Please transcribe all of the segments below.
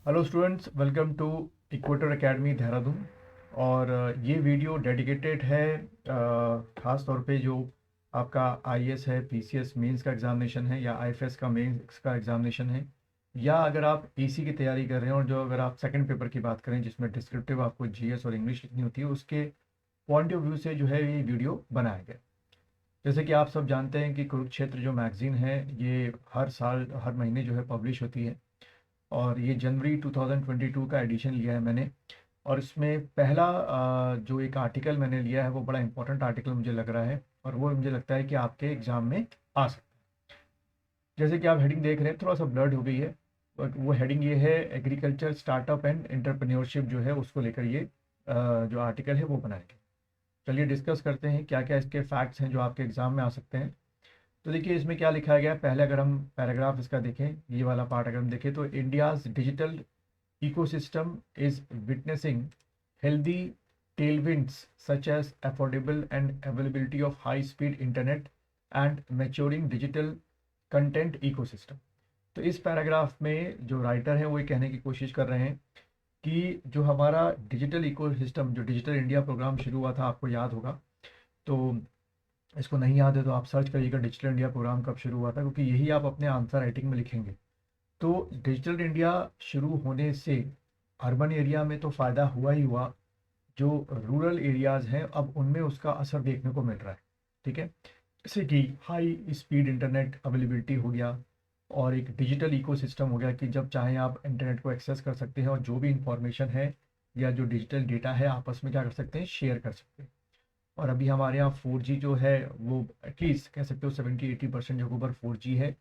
Hello students, welcome to Equator Academy Dehradun. और ये video dedicated है ख़ास तौर पे जो आपका आईएएस है, पीसीएस मेंस का एग्ज़ामिनेशन है या आईएफएस का मेंस का एग्ज़ामिनेशन है, या अगर आप ईसी की तैयारी कर रहे हैं और जो अगर आप सेकंड पेपर की बात करें जिसमें डिस्क्रिप्टिव आपको जीएस और इंग्लिश लिखनी होती है, उसके पॉइंट ऑफ व्यू से जो है ये वीडियो बनाया गया। जैसे कि आप सब जानते हैं कि कुरुक्षेत्र जो मैगज़ीन है ये हर साल हर महीने जो है पब्लिश होती है, और ये जनवरी 2022 का एडिशन लिया है मैंने। और इसमें पहला जो एक आर्टिकल मैंने लिया है वो बड़ा इंपॉर्टेंट आर्टिकल मुझे लग रहा है, और वो मुझे लगता है कि आपके एग्ज़ाम में आ सकता है। जैसे कि आप हेडिंग देख रहे हैं, थोड़ा सा ब्लर्ड हो गई है, बट वो हेडिंग ये है, एग्रीकल्चर स्टार्टअप एंड एंटरप्रेन्योरशिप जो है उसको लेकर ये जो आर्टिकल है वो बनाया गया। चलिए डिस्कस करते हैं क्या क्या इसके फैक्ट्स हैं जो आपके एग्ज़ाम में आ सकते हैं। तो देखिए इसमें क्या लिखा गया है। पहले अगर हम पैराग्राफ इसका देखें, ये वाला पार्ट अगर हम देखें, तो India's digital ecosystem is witnessing healthy tailwinds such as affordable and availability of high-speed internet and maturing digital content ecosystem। तो इस पैराग्राफ में जो राइटर हैं वो ये कहने की कोशिश कर रहे हैं कि जो हमारा डिजिटल इकोसिस्टम, जो डिजिटल इंडिया प्रोग्राम शुरू हुआ था, आपको याद होगा। तो इसको नहीं याद है तो आप सर्च करिएगा डिजिटल इंडिया प्रोग्राम कब शुरू हुआ था, क्योंकि यही आप अपने आंसर राइटिंग में लिखेंगे। तो डिजिटल इंडिया शुरू होने से अर्बन एरिया में तो फ़ायदा हुआ ही हुआ, जो रूरल एरियाज़ हैं अब उनमें उसका असर देखने को मिल रहा है। ठीक है, जैसे कि हाई स्पीड इंटरनेट अवेलेबिलिटी हो गया, और एक डिजिटल इकोसिस्टम हो गया कि जब चाहें आप इंटरनेट को एक्सेस कर सकते हैं और जो भी इंफॉर्मेशन है या जो डिजिटल डेटा है आपस में क्या कर सकते हैं, शेयर कर सकते हैं। और अभी हमारे यहाँ 4G जो है वो एटलीस्ट कह सकते हो 70-80% जगहों पर 4G है।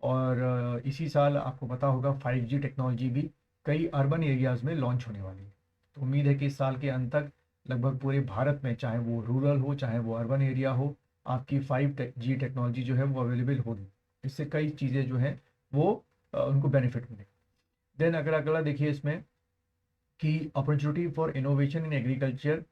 और इसी साल आपको पता होगा 5G टेक्नोलॉजी भी कई अर्बन एरियाज़ में लॉन्च होने वाली है। तो उम्मीद है कि इस साल के अंत तक लगभग पूरे भारत में, चाहे वो रूरल हो चाहे वो अर्बन एरिया हो, आपकी 5G टेक्नोलॉजी जो है वो अवेलेबल होगी। इससे कई चीज़ें जो हैं वो उनको बेनिफिट मिलेगा। देन अगर अगला देखिए इसमें कि opportunity for innovation in agriculture,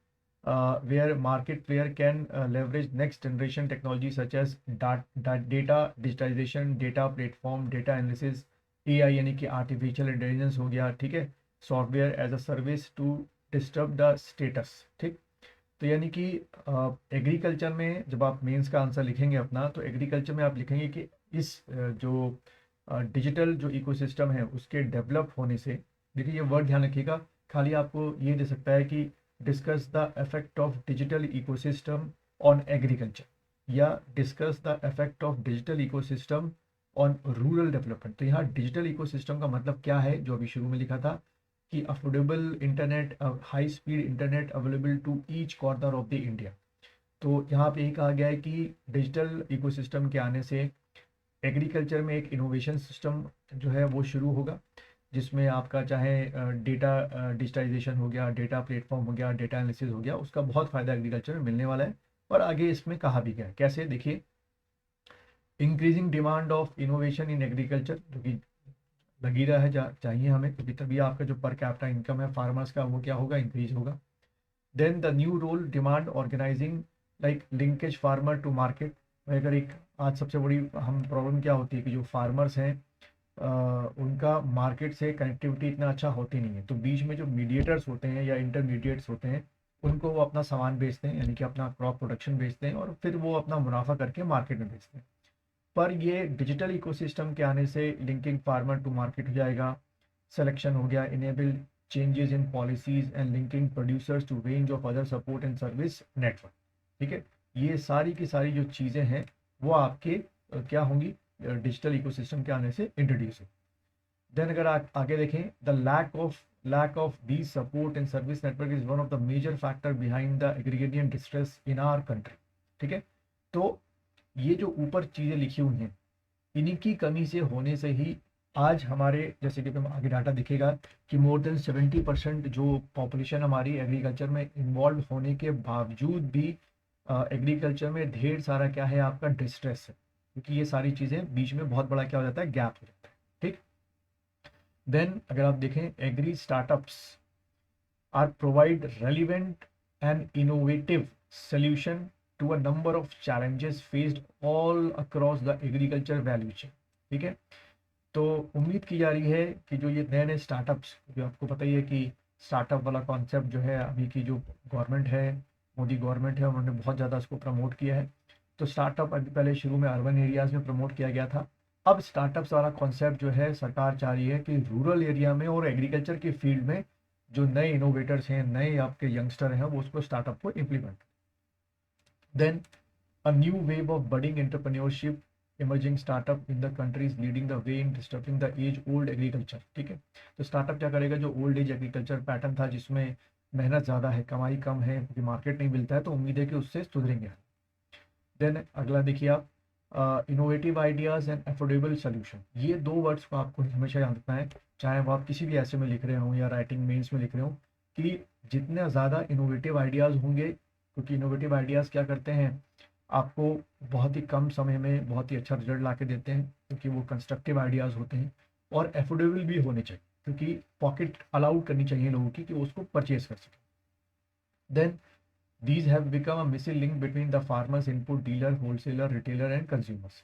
where market player can leverage next generation technology such as data digitization, data platform, data analysis, AI यानी कि आर्टिफिशियल इंटेलिजेंस हो गया, ठीक है, software as a service to disturb the status. ठीक, तो यानी कि एग्रीकल्चर में जब आप मेंस का आंसर लिखेंगे अपना, तो एग्रीकल्चर में आप लिखेंगे कि इस जो डिजिटल जो इकोसिस्टम है उसके डेवलप होने से, देखिए ये वर्ड ध्यान रखिएगा, खाली आपको ये दे सकता है कि discuss the effect of digital ecosystem on agriculture, या discuss the effect of digital ecosystem on rural development. तो यहाँ डिजिटल इकोसिस्टम का मतलब क्या है, जो अभी शुरू में लिखा था कि affordable internet, high speed internet available to each corner of the India. तो यहाँ पे यही कहा गया है कि डिजिटल इकोसिस्टम के आने से एग्रीकल्चर में एक इनोवेशन सिस्टम जो है वो शुरू होगा, जिसमें आपका चाहे डेटा डिजिटाइजेशन हो गया, डेटा प्लेटफॉर्म हो गया, डेटा एनालिसिस हो गया, उसका बहुत फ़ायदा एग्रीकल्चर में मिलने वाला है। और आगे इसमें कहा भी गया है कैसे, देखिए, increasing demand of innovation in agriculture, जो कि लगी रहा है चाहिए हमें, क्योंकि तभी आपका जो पर कैपिटा इनकम है फार्मर्स का वो क्या होगा, इंक्रीज होगा। Then the new role demand organizing like linkage farmer to market. अगर एक आज सबसे बड़ी हम प्रॉब्लम क्या होती है कि जो फार्मर्स हैं उनका मार्केट से कनेक्टिविटी इतना अच्छा होती नहीं है, तो बीच में जो मीडिएटर्स होते हैं या इंटरमीडिएट्स होते हैं उनको वो अपना सामान बेचते हैं, यानी कि अपना क्रॉप प्रोडक्शन बेचते हैं और फिर वो अपना मुनाफा करके मार्केट में बेचते हैं। पर ये डिजिटल इकोसिस्टम के आने से लिंकिंग फार्मर टू मार्केट हो जाएगा, सिलेक्शन हो गया, enable changes in policies and linking producers to range of other support and service network. ठीक है, ये सारी की सारी जो चीज़ें हैं वो आपके क्या होंगी, डिजिटल इकोसिस्टम के आने से इंट्रोड्यूस होगी। देन अगर आप आगे देखें, the lack of these support and service network is one of the major factor behind the agrarian distress in our country. ठीक है, तो ये जो ऊपर चीज़ें लिखी हुई हैं, इन्हीं की कमी से होने से ही आज हमारे, जैसे कि आगे डाटा दिखेगा कि मोर देन 70% जो पॉपुलेशन हमारी एग्रीकल्चर में इन्वॉल्व होने के बावजूद भी एग्रीकल्चर में ढेर सारा क्या है, आपका डिस्ट्रेस है, क्योंकि ये सारी चीज़ें बीच में बहुत बड़ा क्या हो जाता है, गैप हो जाता है। ठीक, देन अगर आप देखें, agri startups are provide relevant and innovative solution to a number of challenges faced all across the agriculture value chain। ठीक है, तो उम्मीद की जा रही है कि जो ये नए नए स्टार्टअप्स, जो आपको पता ही है कि स्टार्टअप वाला कॉन्सेप्ट जो है अभी की जो गवर्नमेंट है, मोदी गवर्नमेंट है, उन्होंने बहुत ज़्यादा इसको प्रमोट किया है। तो स्टार्टअप अभी पहले शुरू में अर्बन एरियाज़ में प्रमोट किया गया था। अब स्टार्टअप्स वाला कॉन्सेप्ट जो है सरकार चाह रही है कि रूरल एरिया में और एग्रीकल्चर की फील्ड में जो नए इनोवेटर्स हैं, नए आपके यंगस्टर हैं, वो उसको स्टार्टअप को implement. Then a new wave of budding entrepreneurship emerging startup in the country is leading the way in disrupting the age old agriculture। ठीक है, तो स्टार्टअप क्या करेगा, जो ओल्ड एज एग्रीकल्चर पैटर्न था जिसमें मेहनत ज़्यादा है, कमाई कम है, क्योंकि मार्केट नहीं मिलता है, तो उम्मीद है कि उससे सुधरेंगे। देन अगला देखिए आप, innovative ideas and affordable solution. ये दो वर्ड्स को आपको हमेशा याद रखना है, चाहे वो आप किसी भी ऐसे में लिख रहे हो या राइटिंग मेंस में लिख रहे हो, कि जितने ज़्यादा इनोवेटिव आइडियाज़ होंगे, क्योंकि इनोवेटिव आइडियाज़ क्या करते हैं, आपको बहुत ही कम समय में बहुत ही अच्छा रिजल्ट ला के देते हैं, क्योंकि वो कंस्ट्रक्टिव आइडियाज़ होते हैं, और एफोर्डेबल भी होने चाहिए, क्योंकि पॉकेट अलाउड करनी चाहिए लोगों की कि वो उसको परचेज कर सकें। Then these have become a missing link between the farmers input dealer, wholesaler, retailer and consumers,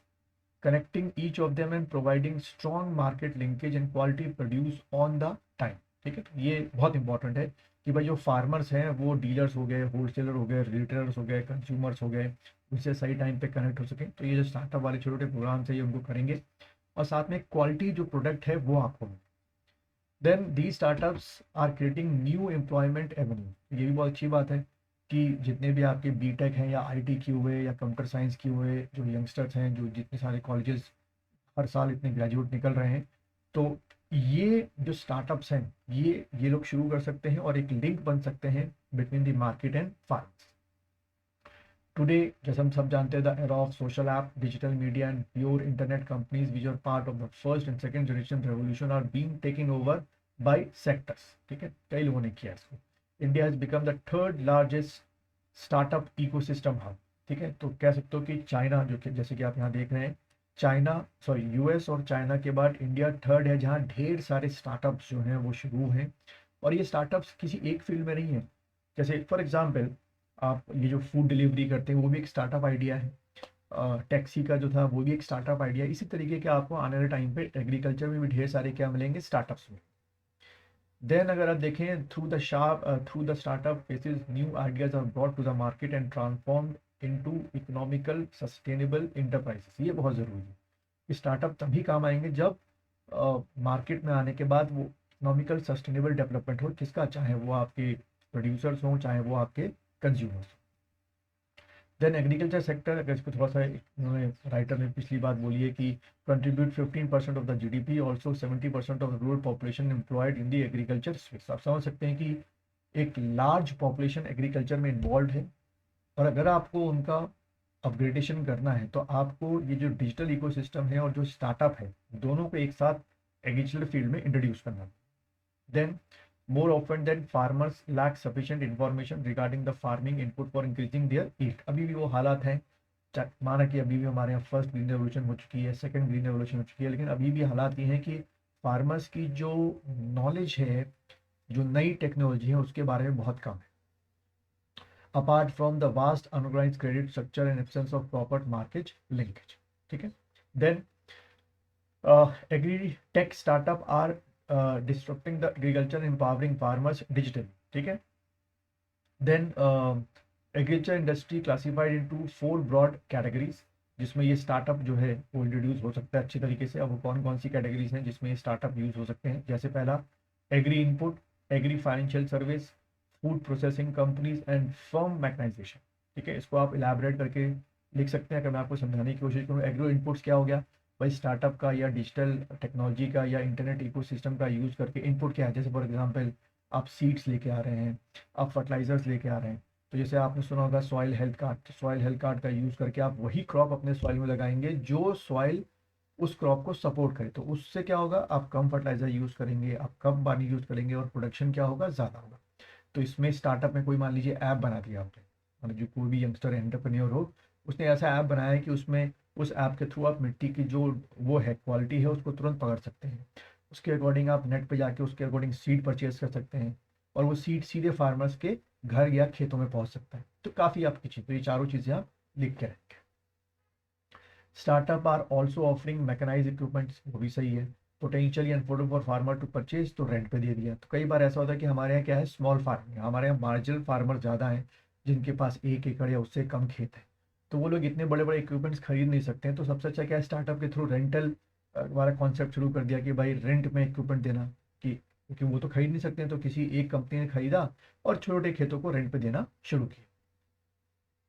connecting each of them and providing strong market linkage and quality produce on the time। ठीक है, ये बहुत important है कि भाई जो farmers हैं वो डीलर्स हो गए, होलसेलर हो गए, रिटेलर्स हो गए, कंज्यूमर्स हो गए, उनसे सही टाइम पे कनेक्ट हो सकें। तो ये जो स्टार्टअप वाले छोटे छोटे प्रोग्राम्स है ये उनको करेंगे, और साथ में क्वालिटी जो प्रोडक्ट है वो आपको। Then the startups are creating new employment avenue. ये भी बहुत अच्छी बात है कि जितने भी आपके बीटेक हैं या आईटी किए हुए या कंप्यूटर साइंस किए हुए जो यंगस्टर्स हैं, जो जितने सारे कॉलेजेस हर साल इतने ग्रेजुएट निकल रहे हैं, तो ये जो स्टार्टअप्स हैं ये लोग शुरू कर सकते हैं और एक लिंक बन सकते हैं between the market and farmers. Today, जैसे हम सब जानते हैं, the era of social app, digital media and pure internet companies which are part of the first and second generation revolution are being taken over by sectors. ठीक है, कई लोगों ने किया इसको। India has become the third largest startup ecosystem hub. ठीक है, तो कह सकते हो कि चाइना, जो कि जैसे कि आप यहाँ देख रहे हैं, यूएस और चाइना के बाद इंडिया थर्ड है, जहाँ ढेर सारे स्टार्टअप्स जो हैं वो शुरू हैं। और ये स्टार्टअप्स किसी एक फील्ड में नहीं है। जैसे फॉर एग्जांपल, आप ये जो फूड डिलीवरी करते हैं वो भी एक स्टार्टअप आइडिया है, टैक्सी का जो था वो भी एक स्टार्टअप आइडिया है। इसी तरीके के आपको आने वाले टाइम पे एग्रीकल्चर में भी ढेर सारे क्या मिलेंगे, स्टार्टअप्स में। देन अगर आप देखें, through the startup phases new ideas are brought to the market and transformed into economical sustainable enterprises. ये बहुत ज़रूरी है कि स्टार्टअप तभी काम आएंगे जब मार्केट में आने के बाद वो इकोनॉमिकल सस्टेनेबल डेवलपमेंट हो, किसका, चाहे वो आपके प्रोड्यूसर्स हों, चाहे वो आपके कंज्यूमर्स। देन एग्रीकल्चर सेक्टर, अगर इसको थोड़ा सा उन्होंने राइटर ने पिछली बात बोली है कि contribute 15% of the GDP, also 70% of the rural population employed in the agriculture space. आप समझ सकते हैं कि एक लार्ज पॉपुलेशन एग्रीकल्चर में इन्वॉल्व है, और अगर आपको उनका अपग्रेडेशन करना है तो आपको ये जो डिजिटल इकोसिस्टम है और जो स्टार्टअप है, दोनों को एक साथ एग्रीकल्चर फील्ड में इंट्रोड्यूस करना। Then more often than farmers lack sufficient information regarding the farming input for increasing their yield। अभी भी वो हालात हैं, माना कि अभी भी हमारे यहाँ फर्स्ट ग्रीन रेवोल्यूशन हो चुकी है, सेकंड ग्रीन रेवोल्यूशन हो चुकी है, लेकिन अभी भी हालात ये हैं कि फार्मर्स की जो नॉलेज है, जो नई टेक्नोलॉजी है, उसके बारे में बहुत कम है, apart from the vast unorganized credit structure and absence of proper market linkage. ठीक है, then agri tech startup are disrupting the agriculture and empowering farmers digitally। ठीक है, then agriculture industry classified into 4 broad categories, जिसमें ये startup जो है वो introduce हो सकता है अच्छी तरीके से। अब वो कौन कौन सी कैटेगरीज हैं जिसमें ये स्टार्टअप यूज हो सकते हैं, जैसे पहला agri input, agri financial service, food processing companies and farm mechanization. ठीक है, इसको आप इलेबोरेट करके लिख सकते हैं। अगर मैं आपको समझाने की कोशिश करूँ, एग्रो इनपुट्स क्या हो गया भाई, स्टार्टअप का या डिजिटल टेक्नोलॉजी का या इंटरनेट इकोसिस्टम का यूज़ करके इनपुट क्या है। जैसे फॉर एग्जांपल आप सीड्स लेके आ रहे हैं, आप फर्टिलाइजर्स लेके आ रहे हैं, तो जैसे आपने सुना होगा soil health card, soil health card का यूज़ करके आप वही क्रॉप अपने सॉइल में लगाएंगे जो सॉइल उस क्रॉप को सपोर्ट करे। तो उससे क्या होगा, आप कम फर्टिलाइजर यूज़ करेंगे, आप कम पानी यूज़ करेंगे, और प्रोडक्शन क्या होगा, ज़्यादा होगा। तो इसमें स्टार्टअप में कोई मान लीजिए ऐप बना दिया आपने, मतलब जो कोई भी यंगस्टर एंटरप्रेन्योर हो, उसने ऐसा ऐप बनाया है कि उसमें उस ऐप के थ्रू आप मिट्टी की जो वो है क्वालिटी है उसको तुरंत पकड़ सकते हैं। उसके अकॉर्डिंग आप नेट पे जाके उसके अकॉर्डिंग सीड परचेज कर सकते हैं, और वो सीड सीधे फार्मर्स के घर या खेतों में पहुंच सकता है। तो काफ़ी आपकी चीज़, तो ये चारों चीज़ें आप लिख के रखें। Startup are also offering mechanize equipments, वो भी सही है। Potentially unaffordable for farmer to purchase, तो रेंट पे दे दिया। तो कई बार ऐसा होता है कि हमारे यहाँ क्या है, स्मॉल फार्मिंग, हमारे यहाँ मार्जिनल फार्मर ज़्यादा हैं, जिनके पास 1 एकड़ या उससे कम खेत है, तो वो लोग इतने बड़े बड़े इक्विपमेंट्स खरीद नहीं सकते हैं। तो सबसे अच्छा क्या है, स्टार्टअप के थ्रू रेंटल वाला कॉन्सेप्ट शुरू कर दिया कि भाई रेंट में इक्विपमेंट देना, कि क्योंकि वो तो खरीद नहीं सकते हैं, तो किसी एक कंपनी ने खरीदा और छोटे खेतों को रेंट पे देना शुरू किया।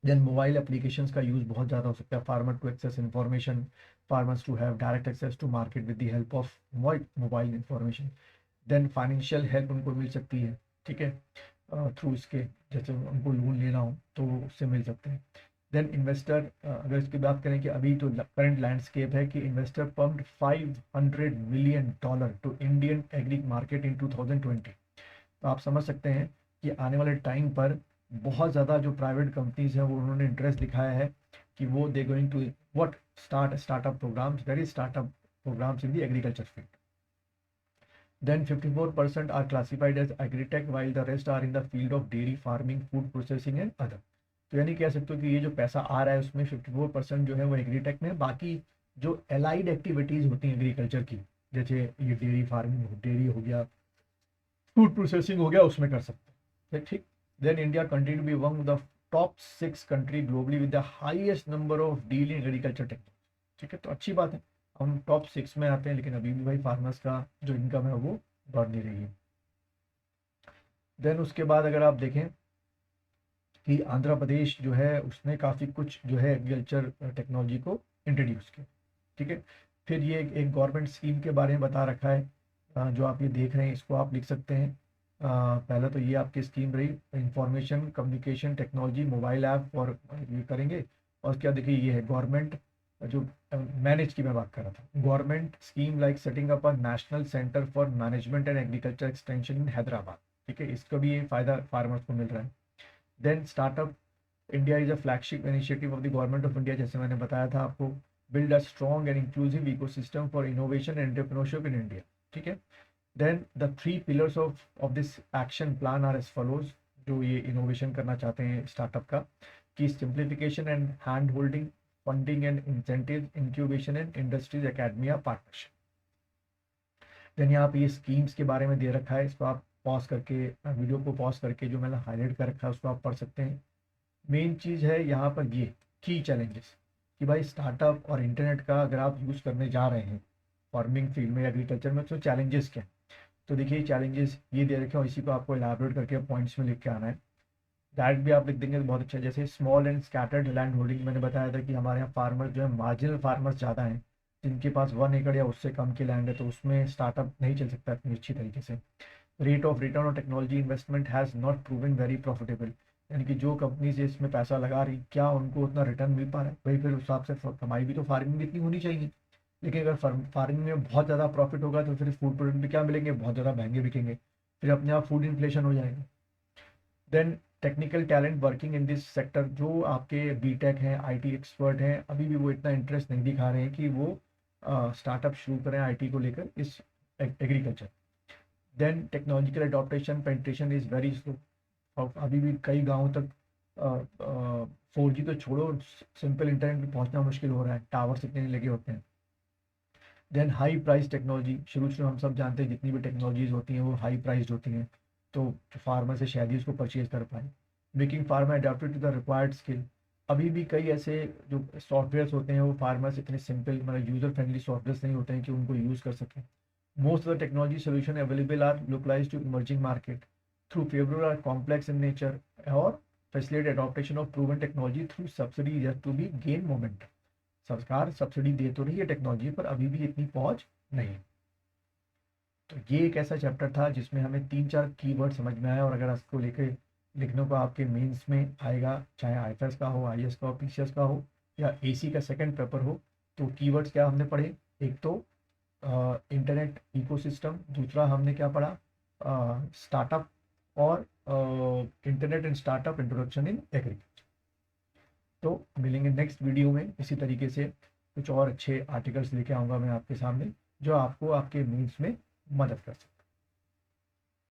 देन मोबाइल एप्लीकेशंस का यूज़ बहुत ज़्यादा हो सकता है, farmer to access information, farmers to have direct access to market with the help of mobile information. Then financial help उनको मिल सकती है, ठीक है, थ्रू इसके, जैसे उनको लोन लेना हो तो उससे मिल सकते हैं। देन इन्वेस्टर, अगर इसकी बात करें कि अभी तो करंट लैंडस्केप है कि investor pumped $500 million to Indian agri market in 2020। तो आप समझ सकते हैं कि आने वाले टाइम पर बहुत ज़्यादा जो प्राइवेट कंपनीज हैं वो उन्होंने इंटरेस्ट दिखाया है कि वो they going to what startup programs, very startup programs in the agriculture field. Then 54% are classified as agri-tech while the rest are in the field of dairy farming, food processing and other। तो यानी कह सकते हो कि ये जो पैसा आ रहा है उसमें 54% जो है वो एग्रीटेक में, बाकी जो एलाइड एक्टिविटीज़ होती हैं एग्रीकल्चर की, जैसे ये डेयरी फार्मिंग, डेयरी हो गया, फूड प्रोसेसिंग हो गया, उसमें कर सकते हैं, ठीक। Then India continue to be one of the top 6 country globally with the highest number of deal in agriculture technology, ठीक है, तो अच्छी बात है, हम टॉप 6 में आते हैं, लेकिन अभी भी भाई फार्मर्स का जो इनकम है वो बढ़ नहीं रही है। देन उसके बाद अगर आप देखें कि आंध्र प्रदेश जो है उसने काफ़ी कुछ जो है एग्रीकल्चर टेक्नोलॉजी को इंट्रोड्यूस किया, ठीक है। फिर ये एक गवर्नमेंट स्कीम के बारे में बता रखा है, जो आप ये देख रहे हैं इसको आप लिख सकते हैं। पहले तो ये आपकी स्कीम रही, information communication technology mobile app, और ये करेंगे। और क्या देखिए, ये है गवर्नमेंट जो मैनेज की मैं बात कर रहा था, government scheme like setting up a national centre for management and agriculture extension in Hyderabad, ठीक है, इसका भी ये फ़ायदा फार्मर्स को मिल रहा है। Then startup India is a flagship initiative of the government of India, जैसे मैंने बताया था आपको, build a strong and inclusive ecosystem for innovation and entrepreneurship in India, ठीक है। Then the 3 pillars of this action plan are as follows, जो ये innovation करना चाहते हैं स्टार्टअप का, कि simplification and hand holding, funding and incentive, incubation and industries academy partnership. Then यहाँ पे ये स्कीम्स के बारे में दे रखा है, इसको आप पॉज करके, वीडियो को पॉज करके जो मैंने हाईलाइट कर रखा है उसको आप पढ़ सकते हैं। मेन चीज़ है यहाँ पर ये की चैलेंजेस, कि भाई स्टार्टअप और इंटरनेट का अगर आप यूज़ करने जा रहे हैं फार्मिंग फील्ड में, एग्रीकल्चर में, तो चैलेंजेस क्या हैं। तो देखिए चैलेंजेस ये दे रखे हैं, इसी को आपको एलाबोरेट करके पॉइंट्स में लिख के आना है। दैट भी आप लिख देंगे तो बहुत अच्छा है। जैसे small and scattered land holding, मैंने बताया था कि हमारे यहाँ फार्मर जो है मार्जिनल फार्मर्स ज़्यादा हैं, जिनके पास 1 एकड़ या उससे कम की लैंड है, तो उसमें स्टार्टअप नहीं चल सकता इतनी अच्छी तरीके से। Rate of return on technology investment has not proven very profitable, यानी कि जो कंपनीज इसमें पैसा लगा रही, क्या उनको उतना रिटर्न मिल पा रहा है, भाई फिर उस हिसाब से कमाई भी तो फार्मिंग में इतनी होनी चाहिए। लेकिन अगर फार्मिंग में बहुत ज़्यादा प्रॉफिट होगा तो फिर फूड प्रोडक्ट भी क्या मिलेंगे, बहुत ज़्यादा महंगे बिकेंगे, फिर अपने आप फूड इन्फ्लेशन हो जाएगा। Then technical talent working in this sector, जो आपके बीटेक हैं, आईटी एक्सपर्ट हैं, अभी भी वो इतना इंटरेस्ट नहीं दिखा रहे हैं कि वो स्टार्टअप शुरू करें आईटी को लेकर इस agriculture. Then technological adaptation penetration is very slow, और अभी भी कई गाँव तक 4G तो छोड़ो, सिंपल इंटरनेट पे पहुंचना मुश्किल हो रहा है, टावर्स इतने नहीं लगे होते हैं। देन हाई प्राइस टेक्नोलॉजी, शुरू शुरू हम सब जानते हैं जितनी भी टेक्नोलॉजीज होती हैं वो हाई प्राइस्ड होती हैं, तो जो फार्मर से शायद ही उसको परचेज कर पाए। Making farmer adapted to the required skill, अभी भी कई ऐसे जो सॉफ्टवेयर्स होते हैं वो फार्मर्स इतने सिंपल, मतलब यूज़र फ्रेंडली सॉफ्टवेयर्स नहीं होते हैं कि उनको यूज़ कर सकें। Most of the technology solution available are localize to emerging market through favourable are complex in nature, और facilitate adoption of proven technology through subsidy just to be gain moment. सरकार subsidy दे तो रही है technology पर, अभी भी इतनी पहुंच नहीं। तो ये एक ऐसा चैप्टर था जिसमें हमें 3-4 कीवर्ड समझ में आया, और अगर इसको लेके लिखने को आपके मेंस में आएगा, चाहे आईएफएस का हो, आईएएस का हो, पीसीएस का हो, या एसी का सेकंड पेपर हो, तो कीवर्ड्स क्या हमने पढ़े, एक तो इंटरनेट इकोसिस्टम, दूसरा हमने क्या पढ़ा, स्टार्टअप, और internet and startup introduction in agriculture. तो मिलेंगे नेक्स्ट वीडियो में इसी तरीके से कुछ और अच्छे आर्टिकल्स लेके आऊँगा मैं आपके सामने, जो आपको आपके मेंस में मदद कर सकते हैं।